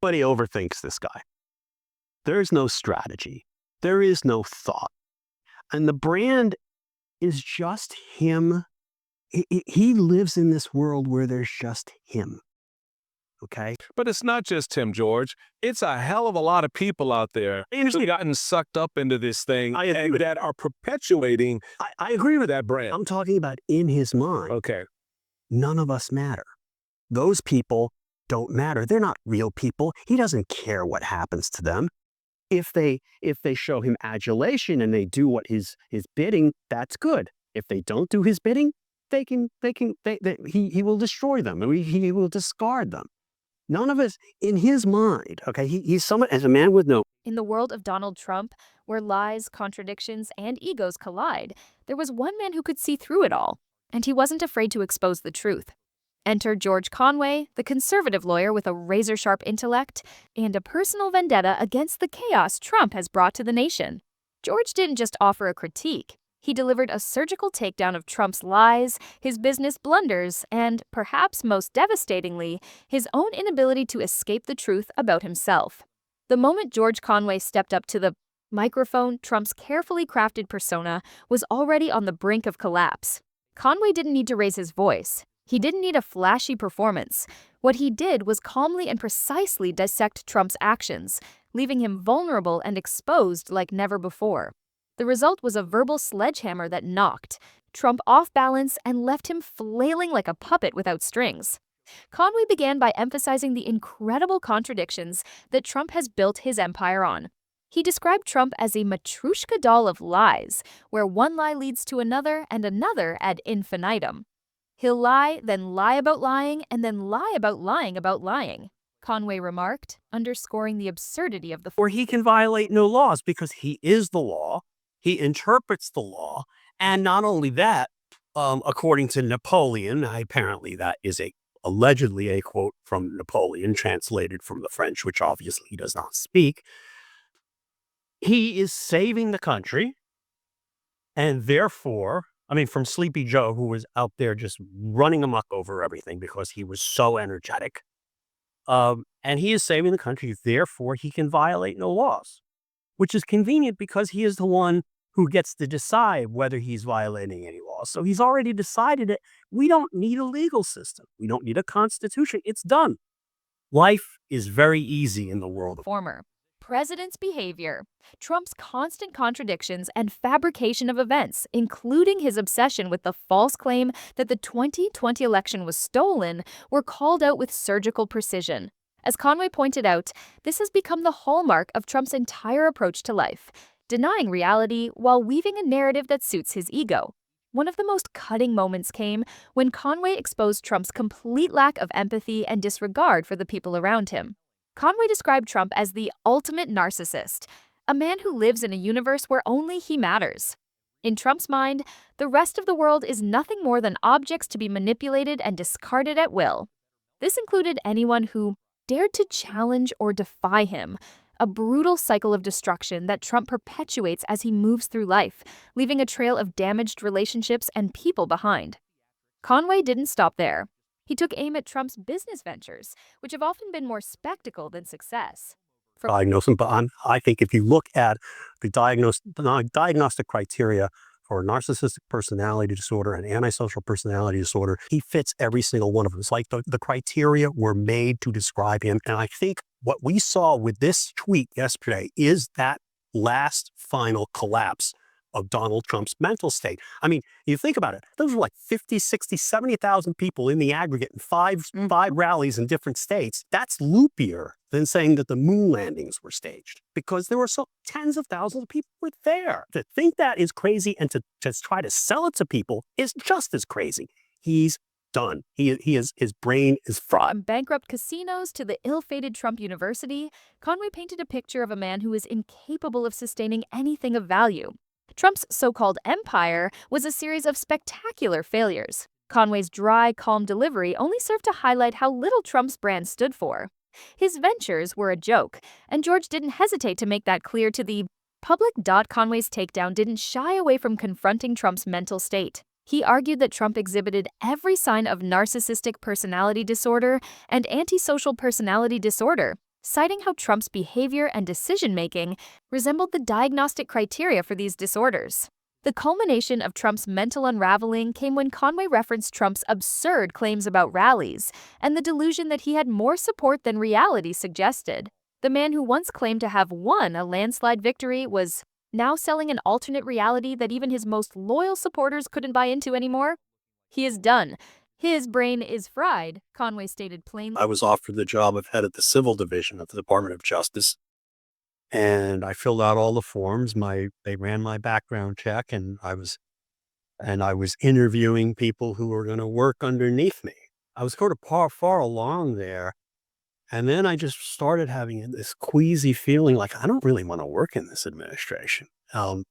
Everybody overthinks this guy. There's no strategy. There is no thought. And the brand is just him. He lives in this world where there's just him. Okay? But it's not just him, George. It's a hell of a lot of people out there who've gotten sucked up into this thing and that are perpetuating I agree with that brand. I'm talking about in his mind. Okay. None of us matter. Those people don't matter. They're not real people. He doesn't care what happens to them. If they show him adulation and they do what his bidding, that's good. If they don't do his bidding, he will destroy them. He will discard them. None of us, in his mind, okay, he's someone, as a man with no... In the world of Donald Trump, where lies, contradictions, and egos collide, there was one man who could see through it all, and he wasn't afraid to expose the truth. Enter George Conway, the conservative lawyer with a razor-sharp intellect and a personal vendetta against the chaos Trump has brought to the nation. George didn't just offer a critique. He delivered a surgical takedown of Trump's lies, his business blunders, and, perhaps most devastatingly, his own inability to escape the truth about himself. The moment George Conway stepped up to the microphone, Trump's carefully crafted persona was already on the brink of collapse. Conway didn't need to raise his voice. He didn't need a flashy performance. What he did was calmly and precisely dissect Trump's actions, leaving him vulnerable and exposed like never before. The result was a verbal sledgehammer that knocked Trump off balance and left him flailing like a puppet without strings. Conway began by emphasizing the incredible contradictions that Trump has built his empire on. He described Trump as a matryoshka doll of lies, where one lie leads to another and another ad infinitum. He'll lie, then lie about lying, and then lie about lying about lying, Conway remarked, underscoring the absurdity of the... Or he can violate no laws because he is the law. He interprets the law. And not only that, according to Napoleon, apparently that is allegedly a quote from Napoleon, translated from the French, which obviously he does not speak. He is saving the country. And therefore, from Sleepy Joe, who was out there just running amok over everything because he was so energetic. And he is saving the country. Therefore, he can violate no laws, which is convenient because he is the one who gets to decide whether he's violating any laws. So he's already decided it. We don't need a legal system. We don't need a constitution. It's done. Life is very easy in the world of former president's behavior. Trump's constant contradictions and fabrication of events, including his obsession with the false claim that the 2020 election was stolen, were called out with surgical precision. As Conway pointed out, this has become the hallmark of Trump's entire approach to life, denying reality while weaving a narrative that suits his ego. One of the most cutting moments came when Conway exposed Trump's complete lack of empathy and disregard for the people around him. Conway described Trump as the ultimate narcissist, a man who lives in a universe where only he matters. In Trump's mind, the rest of the world is nothing more than objects to be manipulated and discarded at will. This included anyone who dared to challenge or defy him, a brutal cycle of destruction that Trump perpetuates as he moves through life, leaving a trail of damaged relationships and people behind. Conway didn't stop there. He took aim at Trump's business ventures, which have often been more spectacle than success. Diagnosis, but I think if you look at the diagnostic criteria for narcissistic personality disorder and antisocial personality disorder, he fits every single one of them. It's like the criteria were made to describe him. And I think what we saw with this tweet yesterday is that last final collapse of Donald Trump's mental state. You think about it. Those were like 50, 60, 70,000 people in the aggregate in five rallies in different states. That's loopier than saying that the moon landings were staged, because there were tens of thousands of people were there. To think that is crazy, and to try to sell it to people is just as crazy. He's done. His brain is fried. From bankrupt casinos to the ill-fated Trump University, Conway painted a picture of a man who is incapable of sustaining anything of value. Trump's so-called empire was a series of spectacular failures. Conway's dry, calm delivery only served to highlight how little Trump's brand stood for. His ventures were a joke, and George didn't hesitate to make that clear to the public. Conway's takedown didn't shy away from confronting Trump's mental state. He argued that Trump exhibited every sign of narcissistic personality disorder and antisocial personality disorder, citing how Trump's behavior and decision-making resembled the diagnostic criteria for these disorders. The culmination of Trump's mental unraveling came when Conway referenced Trump's absurd claims about rallies and the delusion that he had more support than reality suggested. The man who once claimed to have won a landslide victory was now selling an alternate reality that even his most loyal supporters couldn't buy into anymore. He is done. His brain is fried, Conway stated plainly. I was offered the job of head of the civil division of the Department of Justice, and I filled out all the forms. They ran my background check, and I was interviewing people who were going to work underneath me. I was sort of far along there, and then I just started having this queasy feeling like I don't really want to work in this administration,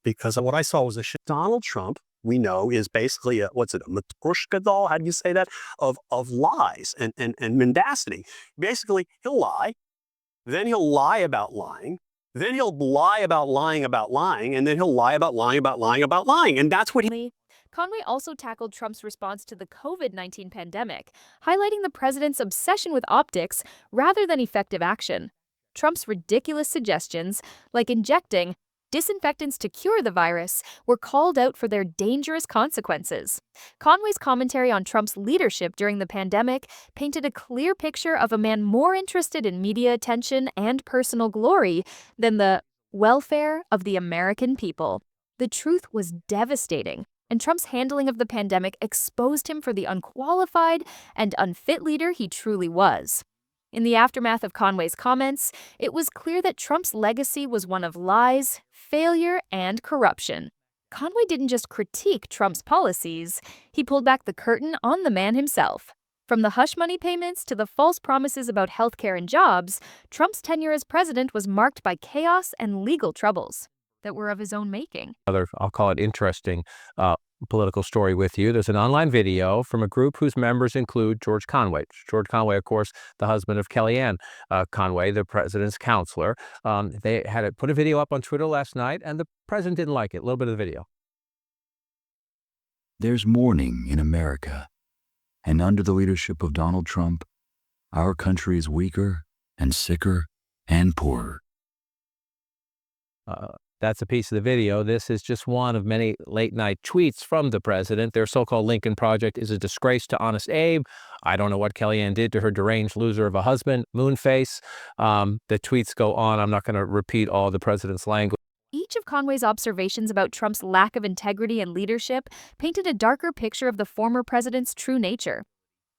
because what I saw was Donald Trump, we know, is basically a matryoshka doll? How do you say that? Of lies and mendacity. Basically, he'll lie, then he'll lie about lying, then he'll lie about lying about lying, and then he'll lie about lying about lying about lying. And that's what he... Conway also tackled Trump's response to the COVID-19 pandemic, highlighting the president's obsession with optics rather than effective action. Trump's ridiculous suggestions, like injecting disinfectants to cure the virus, were called out for their dangerous consequences. Conway's commentary on Trump's leadership during the pandemic painted a clear picture of a man more interested in media attention and personal glory than the welfare of the American people. The truth was devastating, and Trump's handling of the pandemic exposed him for the unqualified and unfit leader he truly was. In the aftermath of Conway's comments, it was clear that Trump's legacy was one of lies, failure, and corruption. Conway didn't just critique Trump's policies, he pulled back the curtain on the man himself. From the hush money payments to the false promises about healthcare and jobs, Trump's tenure as president was marked by chaos and legal troubles that were of his own making. I'll call it interesting political story with you. There's an online video from a group whose members include George Conway. George Conway, of course, the husband of Kellyanne Conway, the president's counselor. They had put a video up on Twitter last night, and the president didn't like it. A little bit of the video. There's mourning in America, and under the leadership of Donald Trump, our country is weaker and sicker and poorer. That's a piece of the video. This is just one of many late-night tweets from the president. Their so-called Lincoln Project is a disgrace to Honest Abe. I don't know what Kellyanne did to her deranged loser of a husband, Moonface. The tweets go on. I'm not going to repeat all the president's language. Each of Conway's observations about Trump's lack of integrity and leadership painted a darker picture of the former president's true nature.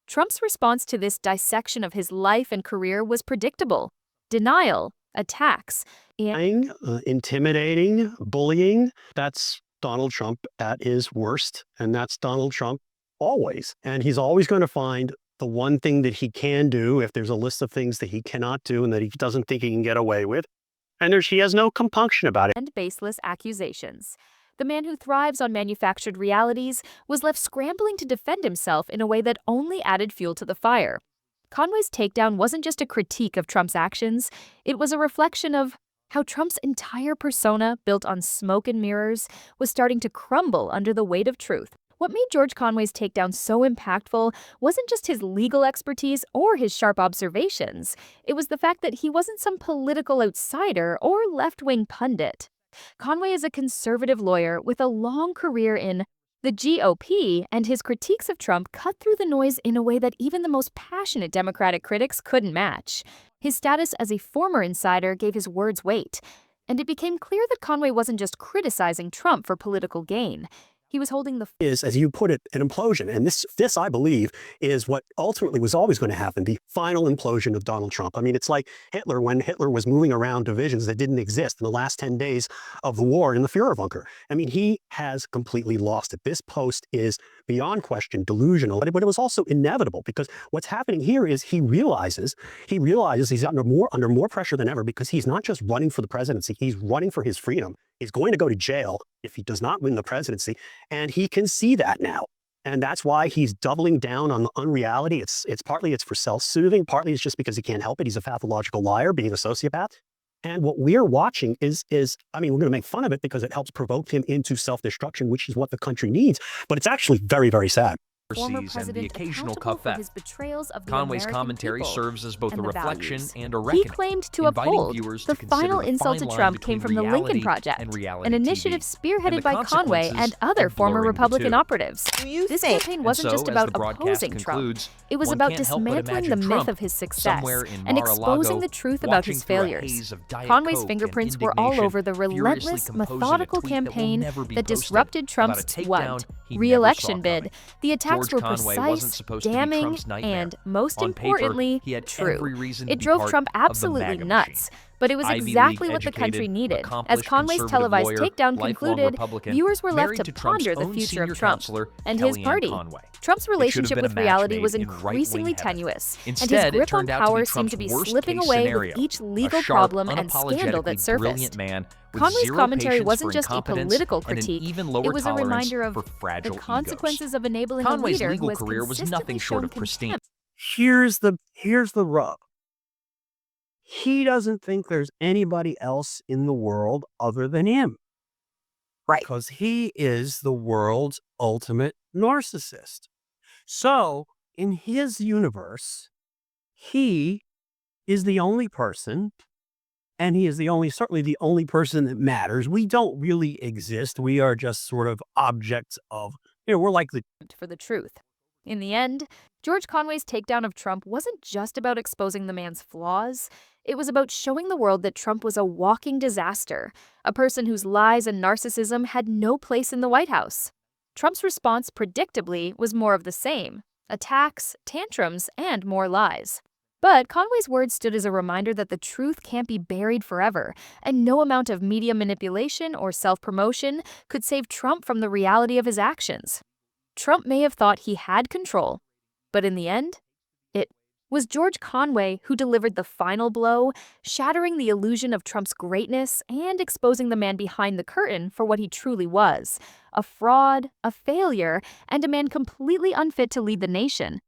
Trump's response to this dissection of his life and career was predictable: denial, attacks, and intimidating, bullying. That's Donald Trump at his worst, and that's Donald Trump always. And he's always going to find the one thing that he can do if there's a list of things that he cannot do and that he doesn't think he can get away with. And he has no compunction about it. And baseless accusations. The man who thrives on manufactured realities was left scrambling to defend himself in a way that only added fuel to the fire. Conway's takedown wasn't just a critique of Trump's actions, it was a reflection of how Trump's entire persona, built on smoke and mirrors, was starting to crumble under the weight of truth. What made George Conway's takedown so impactful wasn't just his legal expertise or his sharp observations. It was the fact that he wasn't some political outsider or left-wing pundit. Conway is a conservative lawyer with a long career in the GOP, and his critiques of Trump cut through the noise in a way that even the most passionate Democratic critics couldn't match. His status as a former insider gave his words weight, and it became clear that Conway wasn't just criticizing Trump for political gain. He was holding the... Is, as you put it, an implosion. And this, I believe, is what ultimately was always going to happen, the final implosion of Donald Trump. I mean, it's like Hitler, when Hitler was moving around divisions that didn't exist in the last 10 days of the war in the Führerbunker. I mean, he has completely lost it. This post is beyond question delusional, but it was also inevitable, because what's happening here is he realizes he's under more pressure than ever, because he's not just running for the presidency, he's running for his freedom. He's going to go to jail if he does not win the presidency, and he can see that now. And that's why he's doubling down on the unreality. It's partly for self-soothing, partly it's just because he can't help it. He's a pathological liar, being a sociopath. And what we're watching is I mean, we're going to make fun of it because it helps provoke him into self-destruction, which is what the country needs. But it's actually very, very sad. former and the president occasional accountable for cuff his betrayals of the Conway's American commentary people serves as both and a the reflection values and a he reckoning, claimed to inviting uphold. viewers The to consider final the insult fine to line Trump came between from the Lincoln reality Project, and reality an TV, initiative and spearheaded the by Conway consequences and other of former blurring the Republican two. operatives. This campaign wasn't And so, just as about the broadcast opposing Trump. concludes, It was one about can't help but dismantling the imagine myth Trump of his success somewhere in and Mar-a-Lago, exposing the truth about watching his through a failures. haze of Diet Conway's Coke and fingerprints were all indignation, over the furiously relentless, composing a methodical tweet that will campaign never be that posted disrupted about a Trump's takedown he never re-election saw bid. coming. The attacks George were Conway wasn't precise, supposed to be damning, Trump's nightmare. and, most On paper, importantly, he had true. every reason to It be drove part Trump of the absolutely MAGA nuts. machine. But it was Ivy exactly League what the country educated, needed. As accomplished Conway's conservative televised lawyer, takedown lifelong concluded, Republican, viewers were left married to to Trump's ponder the own future senior of Trump counselor, and his Kellyanne party. Conway. Trump's It should have relationship been with a match reality made was in right-wing increasingly heaven. tenuous, and his Instead, it grip on turned out to power be seemed Trump's to be worst slipping case away scenario, with each a legal sharp, problem and scandal that unapologetically surfaced. brilliant man with Conway's zero commentary patience wasn't for just a incompetence political and an critique, even lower it was a tolerance reminder of for the fragile consequences of enabling Conway's a leader legal who has career was consistently nothing short shown of pristine. contempt. Here's the rub. He doesn't think there's anybody else in the world other than him. Right. Because he is the world's ultimate narcissist. So, in his universe, he is the only person, and he is certainly the only person that matters. We don't really exist. We are just sort of objects of, we're like the For the truth. In the end, George Conway's takedown of Trump wasn't just about exposing the man's flaws. It was about showing the world that Trump was a walking disaster, a person whose lies and narcissism had no place in the White House. Trump's response, predictably, was more of the same: attacks, tantrums, and more lies. But Conway's words stood as a reminder that the truth can't be buried forever, and no amount of media manipulation or self-promotion could save Trump from the reality of his actions. Trump may have thought he had control, but in the end, it was George Conway who delivered the final blow, shattering the illusion of Trump's greatness and exposing the man behind the curtain for what he truly was: a fraud, a failure, and a man completely unfit to lead the nation.